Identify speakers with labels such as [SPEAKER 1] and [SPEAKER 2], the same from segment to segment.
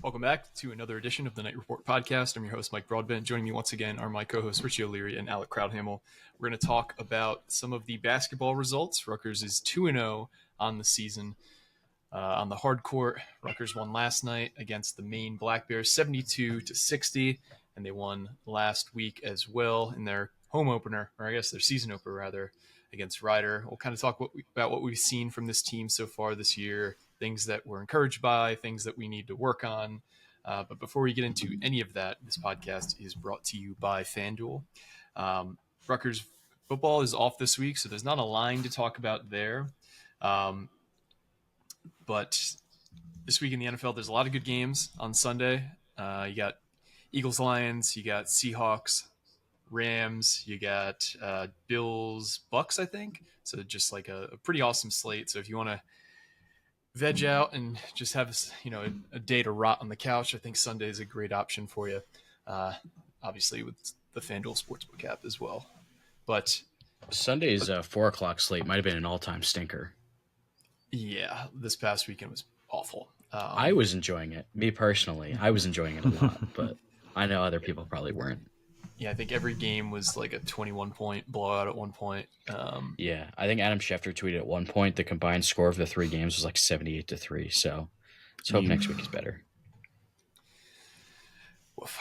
[SPEAKER 1] Welcome back to another edition of the Night Report podcast. I'm your host, Mike Broadbent. Joining me once again are my co-hosts, Richie O'Leary and Alec Crouthamel. We're going to talk about some of the basketball results. Rutgers is 2-0 on the season. On the hard court, Rutgers won last night against the Maine Black Bears 72-60, and they won last week as well in their home opener, or I guess their season opener rather, against Rider. We'll kind of talk about what we've seen from this team so far this year, things that we're encouraged by, things that we need to work on. But before we get into any of that, this podcast is brought to you by FanDuel. Rutgers football is off this week, so there's not a line to talk about there. But this week in the NFL, there's a lot of good games on Sunday. You got Eagles-Lions, you got Seahawks, Rams, you got Bills, Bucks, I think. So just like a pretty awesome slate. So if you want to veg out and just have a day to rot on the couch, I think Sunday is a great option for you. Obviously with the FanDuel Sportsbook app as well. But
[SPEAKER 2] Sunday's 4:00 slate might have been an all-time stinker.
[SPEAKER 1] Yeah, this past weekend was awful.
[SPEAKER 2] I was enjoying it. Me personally, I was enjoying it a lot, but I know other people probably weren't.
[SPEAKER 1] Yeah, I think every game was like a 21-point blowout at one point.
[SPEAKER 2] Yeah, I think Adam Schefter tweeted at one point the combined score of the three games was like 78-3. So let's hope next week is better.
[SPEAKER 1] Let's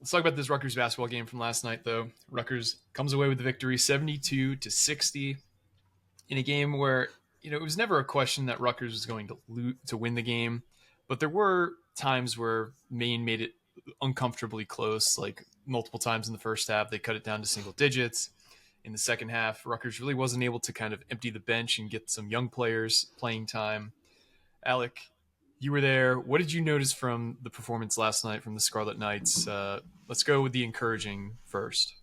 [SPEAKER 1] talk about this Rutgers basketball game from last night, though. Rutgers comes away with the victory 72-60 in a game where it was never a question that Rutgers was going to win the game, but there were times where Maine made it uncomfortably close, like multiple times in the first half. They cut it down to single digits. In the second half, Rutgers really wasn't able to kind of empty the bench and get some young players playing time. Alec, you were there. What did you notice from the performance last night from the Scarlet Knights? Let's go with the encouraging first.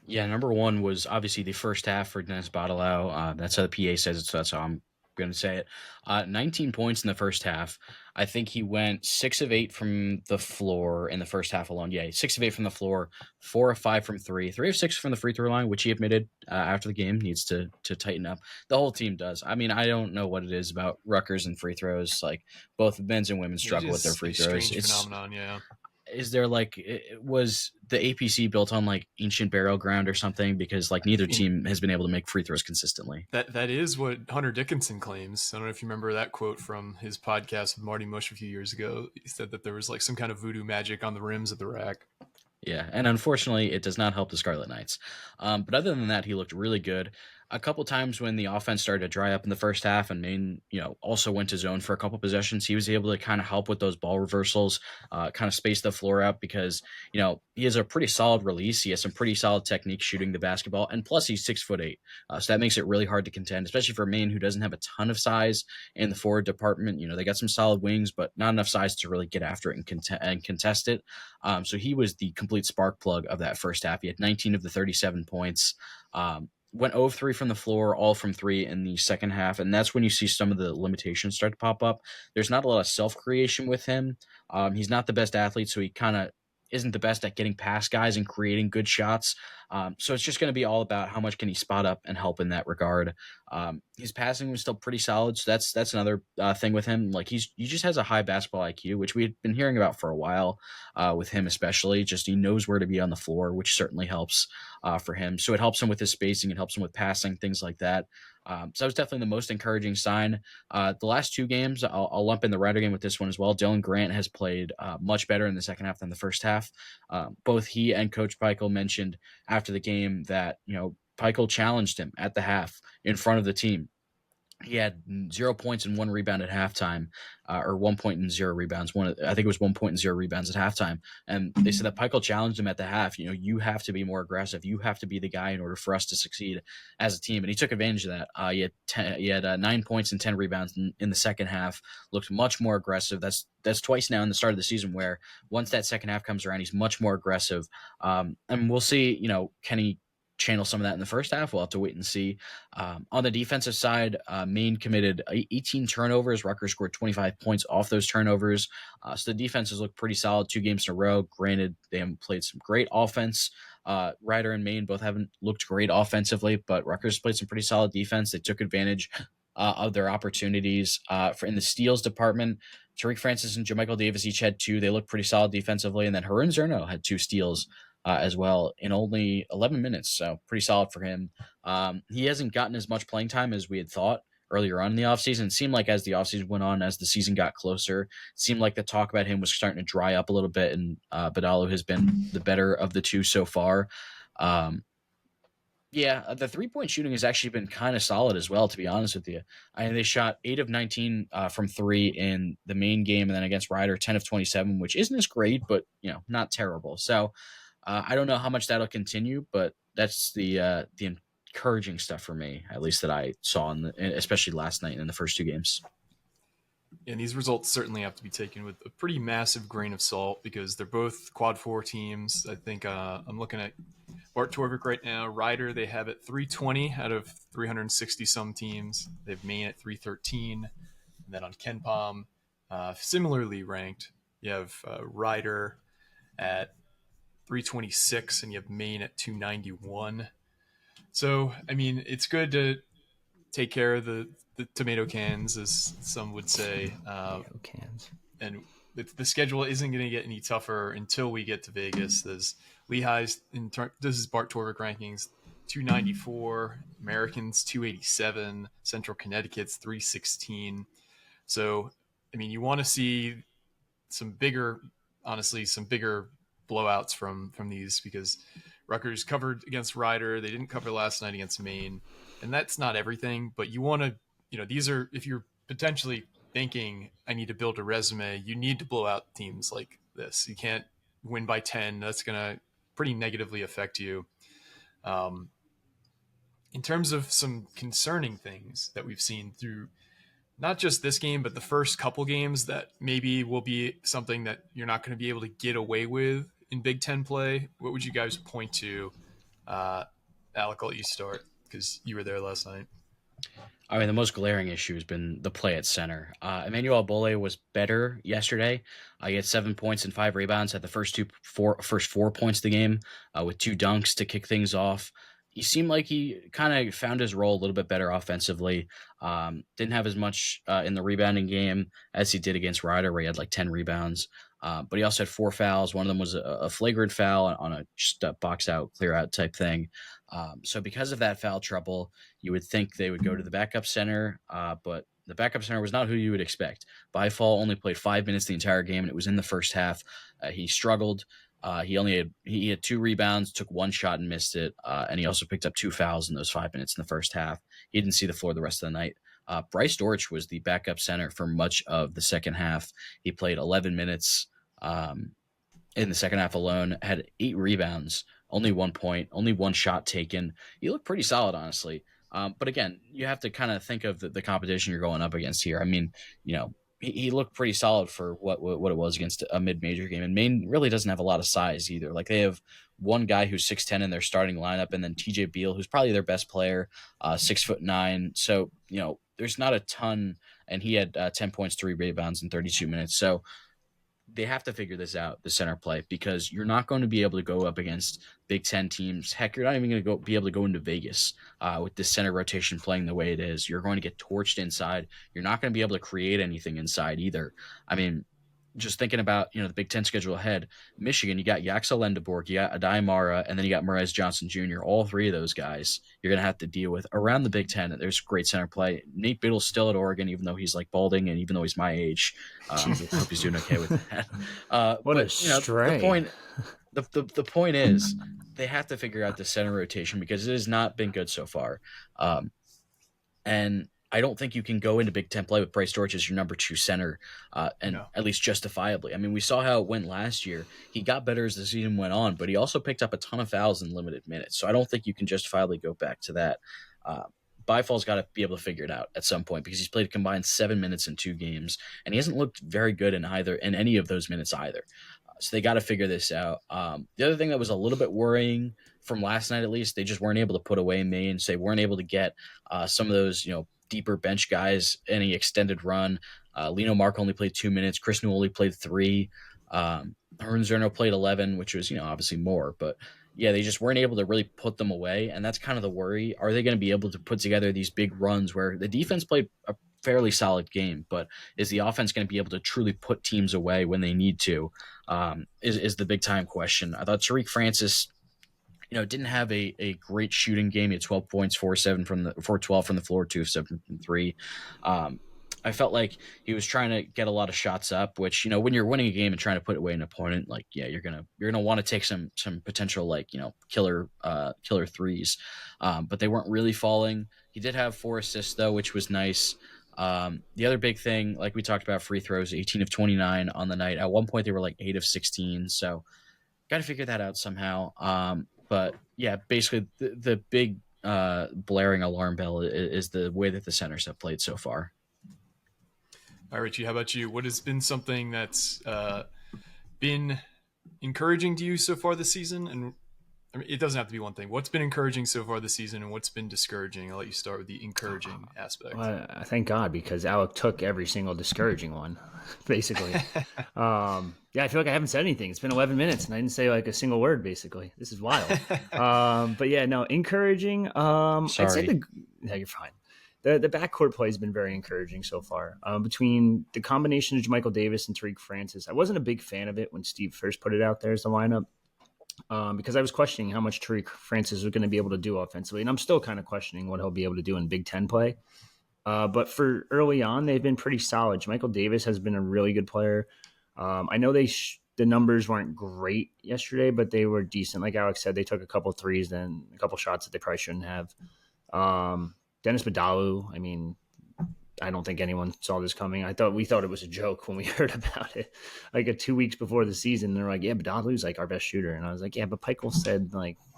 [SPEAKER 2] Yeah, number one was obviously the first half for Dennis Bottleau. That's how the PA says it, so that's how I'm going to say it. 19 points in the first half. I think he went 6 of 8 from the floor in the first half alone. Yeah, 6 of 8 from the floor, 4 of 5 from 3, 3 of 6 from the free throw line, which he admitted after the game needs to tighten up. The whole team does. I mean, I don't know what it is about Rutgers and free throws. Like both men's and women's struggle with their free throws.
[SPEAKER 1] It's a strange phenomenon, yeah.
[SPEAKER 2] Is there was the APC built on like ancient burial ground or something? Because like neither team has been able to make free throws consistently.
[SPEAKER 1] That is what Hunter Dickinson claims. I don't know if you remember that quote from his podcast with Marty Mush a few years ago. He said that there was like some kind of voodoo magic on the rims of the rack.
[SPEAKER 2] Yeah, and unfortunately, it does not help the Scarlet Knights. But other than that, he looked really good. A couple times when the offense started to dry up in the first half and Maine, also went to zone for a couple possessions, he was able to kind of help with those ball reversals, kind of space the floor out because, he has a pretty solid release. He has some pretty solid technique shooting the basketball, and plus he's 6'8". So that makes it really hard to contend, especially for Maine, who doesn't have a ton of size in the forward department. They got some solid wings, but not enough size to really get after it and contest it. So he was the complete spark plug of that first half. He had 19 of the 37 points. Went 0 of 3 from the floor, all from 3 in the second half, and that's when you see some of the limitations start to pop up. There's not a lot of self-creation with him. He's not the best athlete, so he kind of isn't the best at getting past guys and creating good shots. So it's just going to be all about how much can he spot up and help in that regard. His passing was still pretty solid, so that's another thing with him. Like he just has a high basketball IQ, which we had been hearing about for a while with him especially. Just he knows where to be on the floor, which certainly helps for him. So it helps him with his spacing, it helps him with passing, things like that. So that was definitely the most encouraging sign. The last two games, I'll lump in the Rider game with this one as well. Dylan Grant has played much better in the second half than the first half. Both he and Coach Peichel mentioned after the game that, Peichel challenged him at the half in front of the team. He had 0 points and 1 rebound at halftime, or 1 point and 0 rebounds. I think it was 1 point and 0 rebounds at halftime. And they said that Peichel challenged him at the half. You have to be more aggressive. You have to be the guy in order for us to succeed as a team. And he took advantage of that. He had 9 points and 10 rebounds in the second half. Looked much more aggressive. That's twice now in the start of the season where once that second half comes around, he's much more aggressive. And we'll see. Can he channel some of that in the first half? We'll have to wait and see. On the defensive side, Maine committed 18 turnovers. Rutgers scored 25 points off those turnovers. So the defenses look pretty solid 2 games in a row. Granted, they haven't played some great offense. Rider and Maine both haven't looked great offensively, but Rutgers played some pretty solid defense. They took advantage of their opportunities. For in the steals department, Tariq Francis and JaMychal Davis each had 2. They looked pretty solid defensively. And then Harun Zerno had 2 steals as well in only 11 minutes. So pretty solid for him. He hasn't gotten as much playing time as we had thought earlier on in the offseason. It seemed like as the offseason went on, as the season got closer, it seemed like the talk about him was starting to dry up a little bit. And Badalo has been the better of the 2 so far. Yeah, the 3-point shooting has actually been kind of solid as well, to be honest with you. They shot 8 of 19 from 3 in the main game, and then against Rider, 10 of 27, which isn't as great, but not terrible. So I don't know how much that'll continue, but that's the encouraging stuff for me, at least that I saw, especially last night in the first 2 games.
[SPEAKER 1] And these results certainly have to be taken with a pretty massive grain of salt because they're both quad 4 teams. I think I'm looking at Bart Torvik right now. Rider, they have it 320 out of 360 some teams. They have Maine at 313. And then on KenPom, similarly ranked, you have Rider at 326 and you have Maine at 291. So, I mean, it's good to take care of the tomato cans, as some would say.
[SPEAKER 3] Tomato cans.
[SPEAKER 1] And the schedule isn't going to get any tougher until we get to Vegas. There's Lehigh's, this is Bart Torvik rankings, 294, Americans 287, Central Connecticut's 316. So, I mean, you want to see some bigger blowouts from these, because Rutgers covered against Rider. They didn't cover last night against Maine. And that's not everything, but you want to, these are, if you're potentially thinking I need to build a resume, you need to blow out teams like this. You can't win by 10. That's going to pretty negatively affect you. In terms of some concerning things that we've seen through not just this game, but the first couple games that maybe will be something that you're not going to be able to get away with in Big Ten play, what would you guys point to? Alec, I'll let you start because you were there last night.
[SPEAKER 2] I mean, the most glaring issue has been the play at center. Emmanuel Bole was better yesterday. He had 7 points and 5 rebounds at the first 4 points of the game with 2 dunks to kick things off. He seemed like he kind of found his role a little bit better offensively. Didn't have as much in the rebounding game as he did against Rider, where he had like 10 rebounds. But he also had 4 fouls. One of them was a flagrant foul on just a box out, clear out type thing. So because of that foul trouble, you would think they would go to the backup center, but the backup center was not who you would expect. Byfall only played 5 minutes the entire game, and it was in the first half. He struggled. He had 2 rebounds, took 1 shot and missed it, and he also picked up 2 fouls in those 5 minutes in the first half. He didn't see the floor the rest of the night. Bryce Dortch was the backup center for much of the second half. He played 11 minutes in the second half alone, had 8 rebounds, only 1 point, only 1 shot taken. He looked pretty solid, honestly. But again, you have to kind of think of the competition you're going up against here. I mean, he looked pretty solid for what it was against a mid-major game. And Maine really doesn't have a lot of size either. Like, they have one guy who's 6'10" in their starting lineup, and then TJ Beal, who's probably their best player, 6'9". So, there's not a ton, and he had 10 points, 3 rebounds in 32 minutes. So they have to figure this out, the center play, because you're not going to be able to go up against Big Ten teams. Heck, you're not even going to be able to go into Vegas with this center rotation playing the way it is. You're going to get torched inside. You're not going to be able to create anything inside either. I mean, just thinking about, the Big Ten schedule ahead, Michigan, you got Yaxel Lendeborg, you got Adai Mara, and then you got Moriz Johnson Jr. All 3 of those guys you're going to have to deal with around the Big Ten. There's great center play. Nate Biddle's still at Oregon, even though he's like balding, and even though he's my age. I hope he's doing okay with that.
[SPEAKER 3] What a stray.
[SPEAKER 2] The point is, they have to figure out the center rotation because it has not been good so far. And I don't think you can go into Big Ten play with Bryce Dortch as your number 2 center, at least justifiably. I mean, we saw how it went last year. He got better as the season went on, but he also picked up a ton of fouls in limited minutes. So I don't think you can justifiably go back to that. Byfall's got to be able to figure it out at some point because he's played a combined 7 minutes in 2 games, and he hasn't looked very good in any of those minutes either. So they got to figure this out. The other thing that was a little bit worrying from last night, at least, they just weren't able to put away Maine. So they weren't able to get some of those, deeper bench guys any extended run. Lino Mark only played 2 minutes. Chris Newell played 3. Harun Zerno played 11, which was, obviously more. But, they just weren't able to really put them away. And that's kind of the worry. Are they going to be able to put together these big runs where the defense played a fairly solid game, but is the offense going to be able to truly put teams away when they need to? Is the big time question. I thought Tariq Francis, didn't have a great shooting game. He had 12 points, 4-12 from the floor, 2 of 7 from 3. I felt like he was trying to get a lot of shots up, which, when you're winning a game and trying to put away an opponent, like, you're gonna want to take some potential, like, killer threes. But they weren't really falling. He did have 4 assists though, which was nice. The other big thing, like we talked about, free throws, 18 of 29 on the night. At one point they were like 8 of 16. So got to figure that out somehow. But yeah, basically the big blaring alarm bell is the way that the centers have played so far.
[SPEAKER 1] All right, Richie, how about you? What has been something that's been encouraging to you so far this season? And I mean, it doesn't have to be one thing. What's been encouraging so far this season, and what's been discouraging? I'll let you start with the encouraging aspect.
[SPEAKER 3] Well, thank God, because Alec took every single discouraging one, basically. I feel like I haven't said anything. It's been 11 minutes, and I didn't say like a single word, basically. This is wild. But yeah, no, encouraging.
[SPEAKER 2] Sorry.
[SPEAKER 3] I'd say no, you're fine. The backcourt play has been very encouraging so far. Between the combination of Jermichael Davis and Tariq Francis, I wasn't a big fan of it when Steve first put it out there as the lineup. Because I was questioning how much Tariq Francis was going to be able to do offensively. And I'm still kind of questioning what he'll be able to do in Big Ten play. But for early on, they've been pretty solid. Michael Davis has been a really good player. I know the numbers weren't great yesterday, but they were decent. Like Alex said, they took a couple threes, then a couple shots that they probably shouldn't have. Dennis Badalu, I mean, I don't think anyone saw this coming. We thought it was a joke when we heard about it, like 2 weeks before the season. They're like, yeah, Badalu's like our best shooter. And I was like, yeah, but Pikel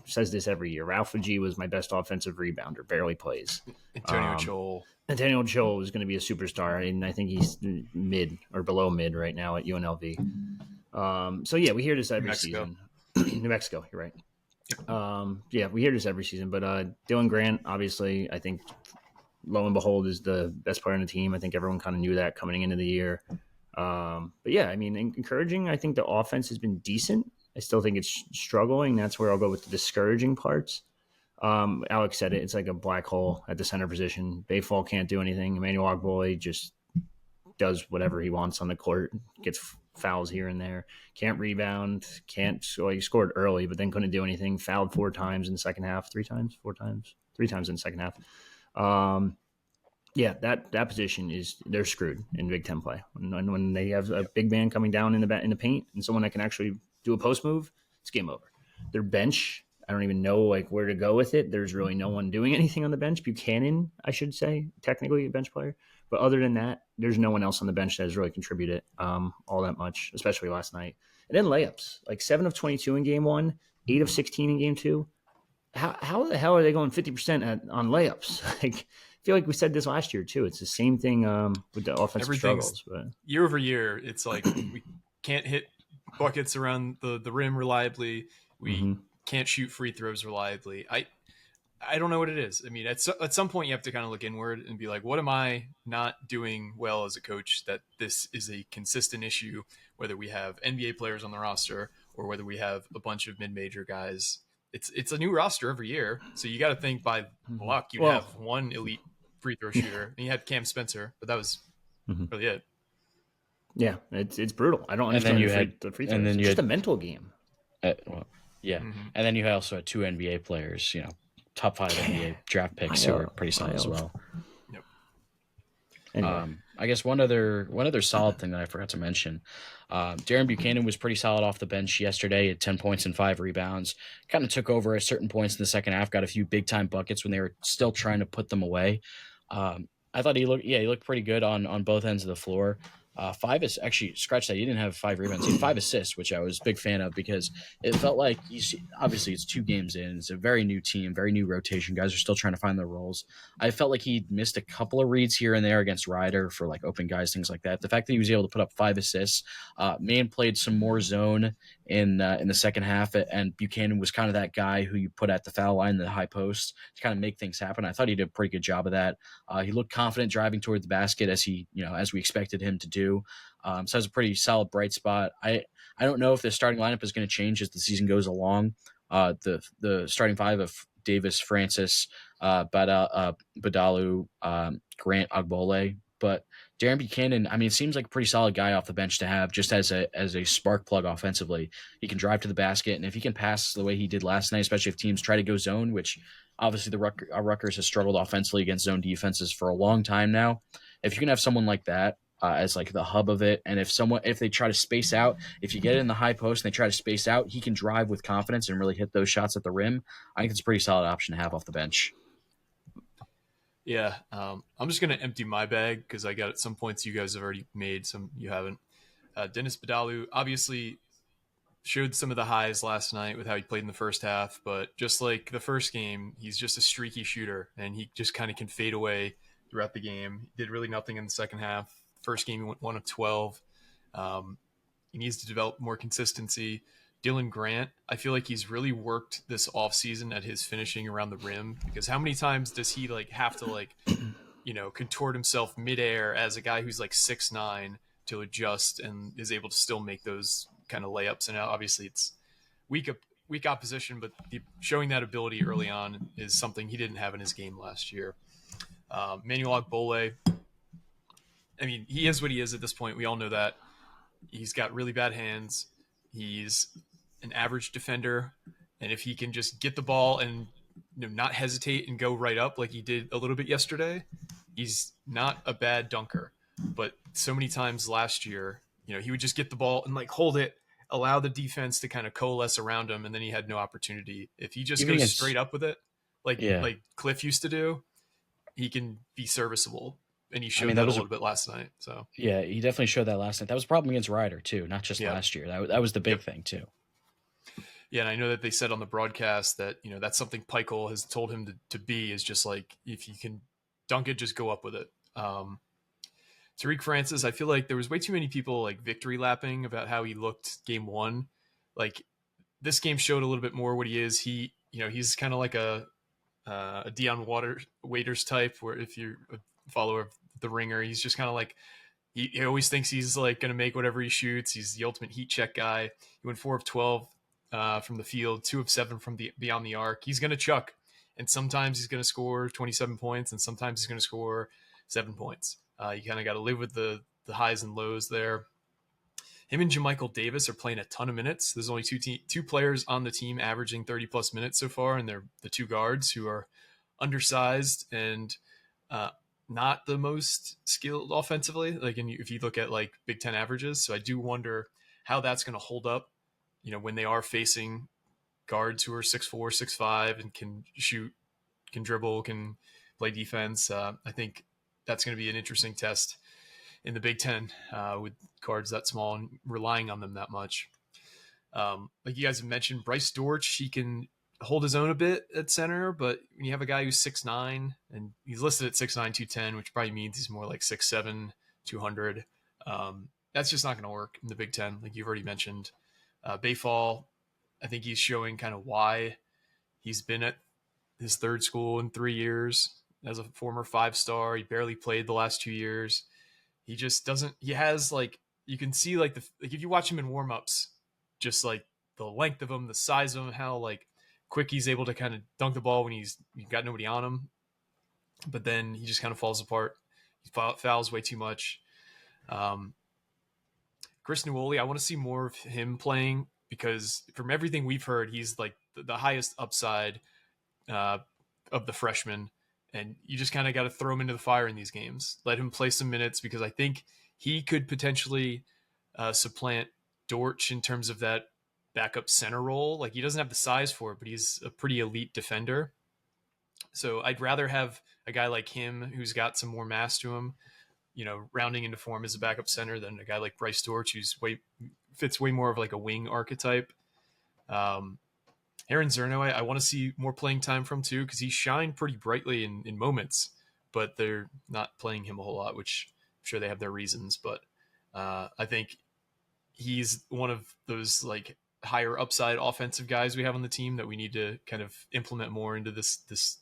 [SPEAKER 3] says this every year. Ralph G was my best offensive rebounder, barely plays. Antonio Chol was going to be a superstar, and I think he's mid or below mid right now at UNLV. So yeah, we hear this every season. New Mexico, you're right. Yeah, we hear this every season, but Dylan Grant, obviously, I think lo and behold is the best player on the team. I think everyone kind of knew that coming into the year. But yeah, I mean, encouraging. I think the offense has been decent. I still think it's struggling. That's where I'll go with the discouraging parts. Alex said it. It's like a black hole at the center position. Bayfall can't do anything. Emmanuel Ogboy just does whatever he wants on the court, gets fouls here and there, can't rebound, he scored early, but then couldn't do anything, fouled 4 times in the second half, 3 times in the second half. Yeah, that position they're screwed in Big Ten play. When they have a big man coming down in the paint and someone that can actually do a post move, it's game over. Their bench, I don't even know where to go with it. There's really no one doing anything on the bench. Buchanan, I should say, technically a bench player. But other than that, there's no one else on the bench that has really contributed all that much, especially last night. And then layups, like 7 of 22 in game 1, 8 of 16 in game 2. How the hell are they going 50% on layups? Like, I feel like we said this last year too. It's the same thing with the offensive struggles. But
[SPEAKER 1] year over year, it's like we can't hit buckets around the rim reliably. We can't shoot free throws reliably. I don't know what it is. I mean, at some point you have to kind of look inward and be like, what am I not doing well as a coach that this is a consistent issue, whether we have NBA players on the roster or whether we have a bunch of mid-major guys. It's a new roster every year. So you got to think by luck you have one elite free throw shooter. And you had Cam Spencer, but that and really it.
[SPEAKER 3] Yeah, it's brutal. I don't understand the free throws. And then it's just a mental game.
[SPEAKER 2] And then you also had 2 NBA players, top 5 NBA draft picks who are pretty solid as well.
[SPEAKER 1] Yep.
[SPEAKER 3] Anyway.
[SPEAKER 2] I guess one other solid thing that I forgot to mention, Darren Buchanan was pretty solid off the bench yesterday at 10 points and 5 rebounds. Kind of took over at certain points in the second half, got a few big time buckets when they were still trying to put them away. I thought he looked pretty good on both ends of the floor. 5 is actually scratch that. He didn't have 5 rebounds. He had 5 assists, which I was a big fan of because it felt like obviously it's 2 games in. It's a very new team, very new rotation. Guys are still trying to find their roles. I felt like he missed a couple of reads here and there against Rider for like open guys, things like that. The fact that he was able to put up 5 assists, Maine played some more zone in the second half, and Buchanan was kind of that guy who you put at the foul line, the high post, to kind of make things happen. I thought he did a pretty good job of that. He looked confident driving toward the basket as we expected him to do. So that's a pretty solid bright spot. I don't know if the starting lineup is going to change as the season goes along. The starting five of Davis, Francis, Badalu, Grant, Agbole. But Darren Buchanan, I mean, it seems like a pretty solid guy off the bench to have just as a spark plug offensively. He can drive to the basket, and if he can pass the way he did last night, especially if teams try to go zone, which obviously Rutgers has struggled offensively against zone defenses for a long time now. If you can have someone like that as like the hub of it, and if they try to space out, if you get it in the high post and they try to space out, he can drive with confidence and really hit those shots at the rim. I think it's a pretty solid option to have off the bench.
[SPEAKER 1] Yeah, I'm just going to empty my bag because I got some points you guys have already made, some you haven't. Dennis Badalu obviously showed some of the highs last night with how he played in the first half, but just like the first game, he's just a streaky shooter, and he just kind of can fade away throughout the game. He did really nothing in the second half. First game, he went 1 of 12. He needs to develop more consistency. Dylan Grant, I feel like he's really worked this offseason at his finishing around the rim, because how many times does he like have to like, contort himself midair as a guy who's like 6'9" to adjust and is able to still make those kind of layups. And obviously it's weak opposition, but showing that ability early on is something he didn't have in his game last year. Manuel Agbole, I mean, he is what he is at this point. We all know that. He's got really bad hands. He's an average defender, and if he can just get the ball and not hesitate and go right up like he did a little bit yesterday, he's not a bad dunker. But so many times last year, he would just get the ball and like hold it, allow the defense to kind of coalesce around him, and then he had no opportunity. If he just goes straight up with it, like Cliff used to do, he can be serviceable. And he showed that a little bit last night. So
[SPEAKER 2] yeah, he definitely showed that last night. That was a problem against Rider too, not just last year. That was the big thing too.
[SPEAKER 1] Yeah, and I know that they said on the broadcast that that's something Peichel has told him to be, is just like, if you can dunk it, just go up with it. Tariq Francis, I feel like there was way too many people like victory lapping about how he looked game one. Like, this game showed a little bit more what he is. He's kind of like a Deion Waiters type, where if you're a follower of the Ringer, he's just kind of like, he always thinks he's like going to make whatever he shoots. He's the ultimate heat check guy. He went 4 of 12 from the field, 2 of 7 from beyond the arc. He's going to chuck, and sometimes he's going to score 27 points, and sometimes he's going to score 7 points. You kind of got to live with the highs and lows there. Him and JaMychal Davis are playing a ton of minutes. There's only two players on the team averaging 30 plus minutes so far, and they're the two guards who are undersized and not the most skilled offensively. Like, if you look at like Big Ten averages, so I do wonder how that's going to hold up. When they are facing guards who are 6'4", 6'5", and can shoot, can dribble, can play defense. I think that's going to be an interesting test in the Big Ten with guards that small and relying on them that much. Like you guys have mentioned, Bryce Dortch, he can hold his own a bit at center, but when you have a guy who's 6'9", and he's listed at 6'9", 210, which probably means he's more like 6'7", 200, that's just not going to work in the Big Ten, like you've already mentioned. Bayfall, I think he's showing kind of why he's been at his third school in 3 years as a former 5-star. He barely played the last 2 years. He just doesn't. He has like, you can see like if you watch him in warmups, just like the length of him, the size of him, how like quick he's able to kind of dunk the ball when you've got nobody on him. But then he just kind of falls apart. He fouls way too much. Chris Nuoli, I want to see more of him playing, because from everything we've heard, he's like the highest upside of the freshmen. And you just kind of got to throw him into the fire in these games. Let him play some minutes, because I think he could potentially supplant Dortch in terms of that backup center role. Like, he doesn't have the size for it, but he's a pretty elite defender. So I'd rather have a guy like him who's got some more mass to him, rounding into form as a backup center, than a guy like Bryce Dortch, who's fits way more of like a wing archetype. Aaron Zerno, I want to see more playing time from too, because he shined pretty brightly in moments, but they're not playing him a whole lot, which I'm sure they have their reasons. But I think he's one of those like higher upside offensive guys we have on the team that we need to kind of implement more into this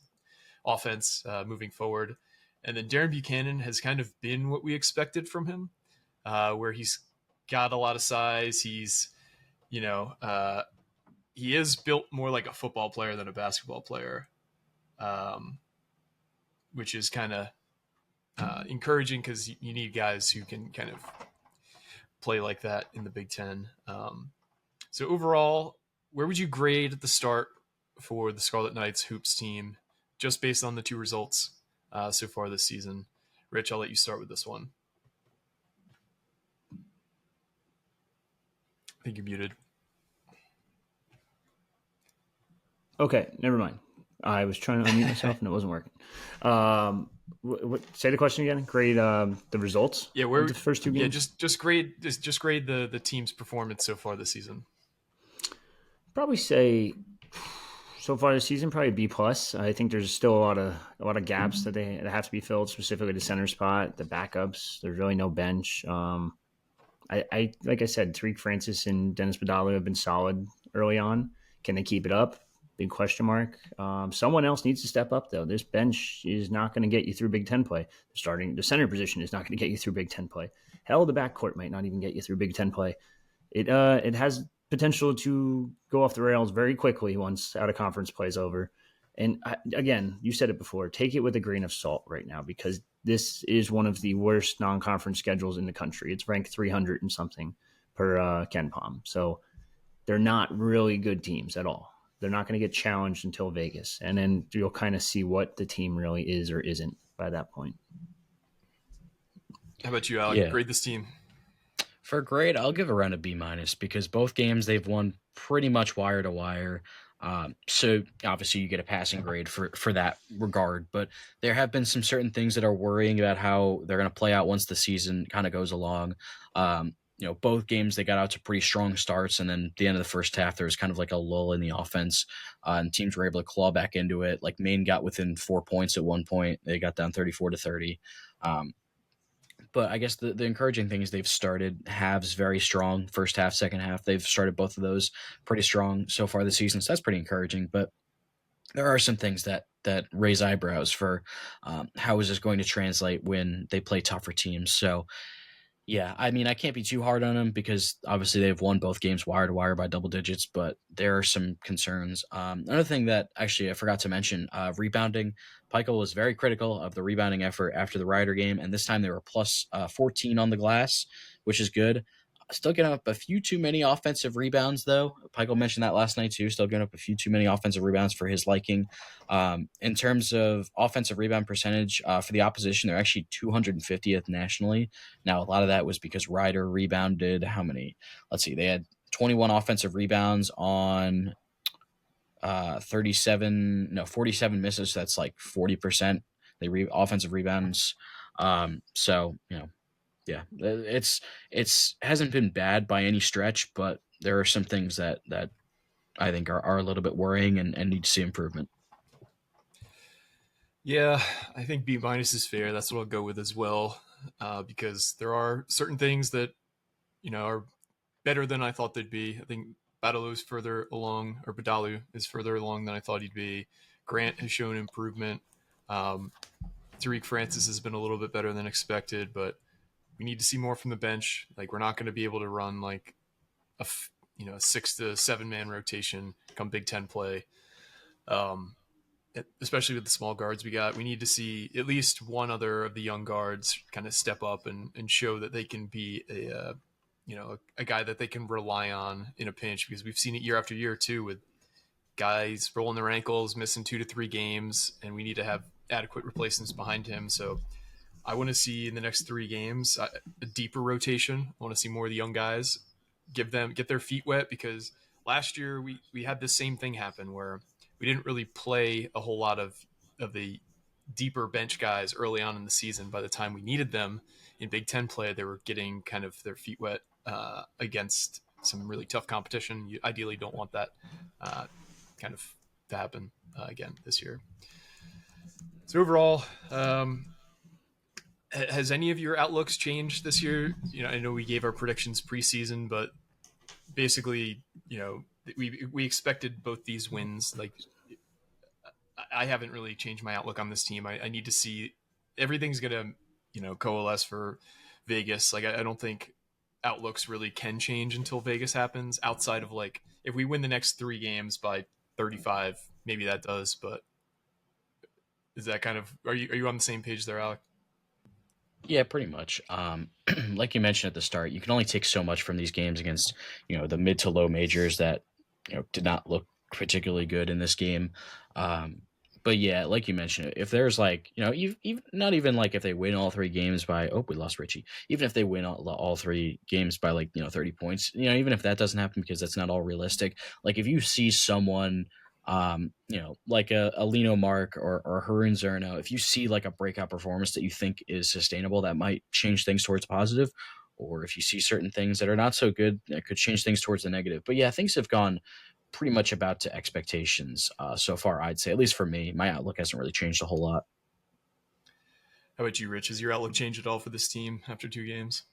[SPEAKER 1] offense moving forward. And then Darren Buchanan has kind of been what we expected from him, where he's got a lot of size. He's, he is built more like a football player than a basketball player, which is kind of encouraging because you need guys who can kind of play like that in the Big Ten. So overall, where would you grade at the start for the Scarlet Knights hoops team, just based on the 2 results so far this season? Rich, I'll let you start with this one. I think you're muted.
[SPEAKER 3] Okay, never mind. I was trying to unmute myself and it wasn't working. Say the question again. Grade the results.
[SPEAKER 1] Yeah, where
[SPEAKER 3] of the first 2 games.
[SPEAKER 1] Yeah, just grade the team's performance so far this season.
[SPEAKER 3] Probably say so far this season, probably B plus. I think there's still a lot of gaps that have to be filled, specifically the center spot, the backups. There's really no bench. I like I said, Tariq Francis and Dennis Badalu have been solid early on. Can they keep it up? Big question mark. Someone else needs to step up, though. This bench is not going to get you through Big Ten play. The center position is not going to get you through Big Ten play. Hell, the backcourt might not even get you through Big Ten play. It has potential to go off the rails very quickly once out of conference play is over. And again, you said it before, take it with a grain of salt right now, because this is one of the worst non-conference schedules in the country. It's ranked 300 and something per Ken Palm. So they're not really good teams at all. They're not going to get challenged until Vegas. And then you'll kind of see what the team really is or isn't by that point.
[SPEAKER 1] How about you, Alec?
[SPEAKER 2] Yeah.
[SPEAKER 1] Grade this team.
[SPEAKER 2] For grade, I'll give around a B minus because both games they've won pretty much wire to wire. So obviously you get a passing grade for that regard, but there have been some certain things that are worrying about how they're going to play out once the season kind of goes along. Both games they got out to pretty strong starts, and then at the end of the first half there was kind of like a lull in the offense, and teams were able to claw back into it. Like Maine got within 4 points at one point; they got down 34-30. But I guess the encouraging thing is they've started halves very strong, first half, second half. They've started both of those pretty strong so far this season, so that's pretty encouraging. But there are some things that raise eyebrows for how is this going to translate when they play tougher teams. So, yeah, I mean, I can't be too hard on them because obviously they've won both games wire to wire by double digits, but there are some concerns. Another thing that actually I forgot to mention, rebounding. Pikel was very critical of the rebounding effort after the Rider game, and this time they were plus 14 on the glass, which is good. Still getting up a few too many offensive rebounds, though. Pikel mentioned that last night, too. Still getting up a few too many offensive rebounds for his liking. In terms of offensive rebound percentage for the opposition, they're actually 250th nationally. Now, a lot of that was because Rider rebounded how many? Let's see. They had 21 offensive rebounds on 47 misses. So that's like 40%. Offensive rebounds. So, yeah, it's hasn't been bad by any stretch, but there are some things that I think are a little bit worrying and need to see improvement.
[SPEAKER 1] Yeah, I think B minus is fair. That's what I'll go with as well, because there are certain things that are better than I thought they'd be. I think Badalu is further along, or Badalu is further along than I thought he'd be. Grant has shown improvement. Tariq Francis has been a little bit better than expected, but we need to see more from the bench. Like, we're not going to be able to run like a 6 to 7 man rotation come Big Ten play. Especially with the small guards we got, we need to see at least one other of the young guards kind of step up and show that they can be a guy that they can rely on in a pinch, because we've seen it year after year too with guys rolling their ankles, missing 2 to 3 games, and we need to have adequate replacements behind him. So I want to see in the next 3 games a deeper rotation. I want to see more of the young guys get their feet wet, because last year we had this same thing happen where we didn't really play a whole lot of the deeper bench guys early on in the season. By the time we needed them in Big Ten play, they were getting kind of their feet wet against some really tough competition. You ideally don't want that kind of to happen again this year. So overall, has any of your outlooks changed this year? I know we gave our predictions preseason, but basically, we expected both these wins. Like, I haven't really changed my outlook on this team. I need to see everything's gonna, coalesce for Vegas. Like, I don't think outlooks really can change until Vegas happens. Outside of like, if we win the next 3 games by 35, maybe that does. But is that kind of, are you on the same page there, Alec?
[SPEAKER 2] Yeah, pretty much. Like you mentioned at the start, you can only take so much from these games against, the mid to low majors that, did not look particularly good in this game. But yeah, like you mentioned, if there's like, even not even like if they win all 3 games by, oh, we lost Richie. Even if they win all 3 games by like, 30 points, even if that doesn't happen because that's not all realistic. Like if you see someone like a Lino Mark or Harun Zerno, if you see like a breakout performance that you think is sustainable, that might change things towards positive, or if you see certain things that are not so good, that could change things towards the negative. But yeah, things have gone pretty much about to expectations so far, I'd say. At least for me, my outlook hasn't really changed a whole lot.
[SPEAKER 1] How about you, Rich? Has your outlook changed at all for this team after 2 games?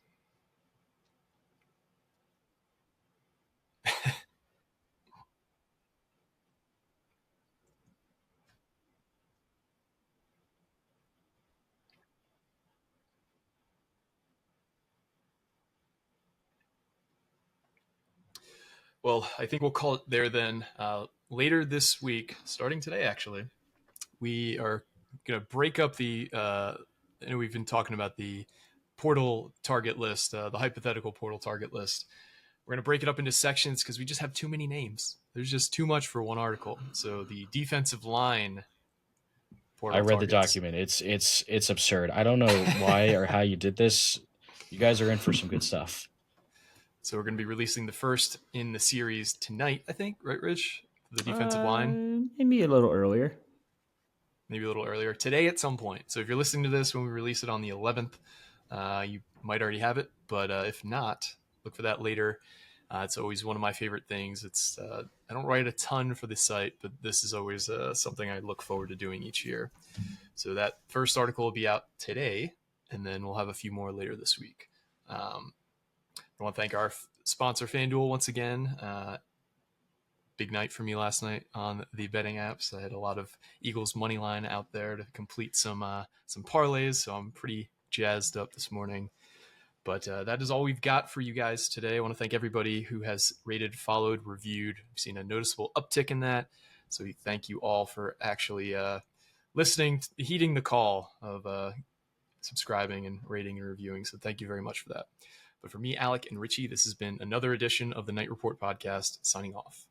[SPEAKER 1] Well, I think we'll call it there then. Later this week, starting today, actually, we are going to break up the. I know we've been talking about the portal target list, the hypothetical portal target list. We're going to break it up into sections because we just have too many names. There's just too much for one article. So the defensive line portal
[SPEAKER 2] I read the
[SPEAKER 1] targets.
[SPEAKER 2] document. It's absurd. I don't know why or how you did this. You guys are in for some good stuff.
[SPEAKER 1] So we're going to be releasing the first in the series tonight, I think, right, Rich? The defensive line.
[SPEAKER 3] Maybe a little earlier.
[SPEAKER 1] Maybe a little earlier. Today at some point. So if you're listening to this when we release it on the 11th, you might already have it. But if not, look for that later. It's always one of my favorite things. It's I don't write a ton for the site, but this is always something I look forward to doing each year. So that first article will be out today, and then we'll have a few more later this week. I want to thank our sponsor, FanDuel, once again. Big night for me last night on the betting apps. I had a lot of Eagles money line out there to complete some parlays, so I'm pretty jazzed up this morning. But that is all we've got for you guys today. I want to thank everybody who has rated, followed, reviewed. We've seen a noticeable uptick in that. So we thank you all for actually listening, heeding the call of subscribing and rating and reviewing. So thank you very much for that. But for me, Alec, and Richie, this has been another edition of the Knight Report podcast, signing off.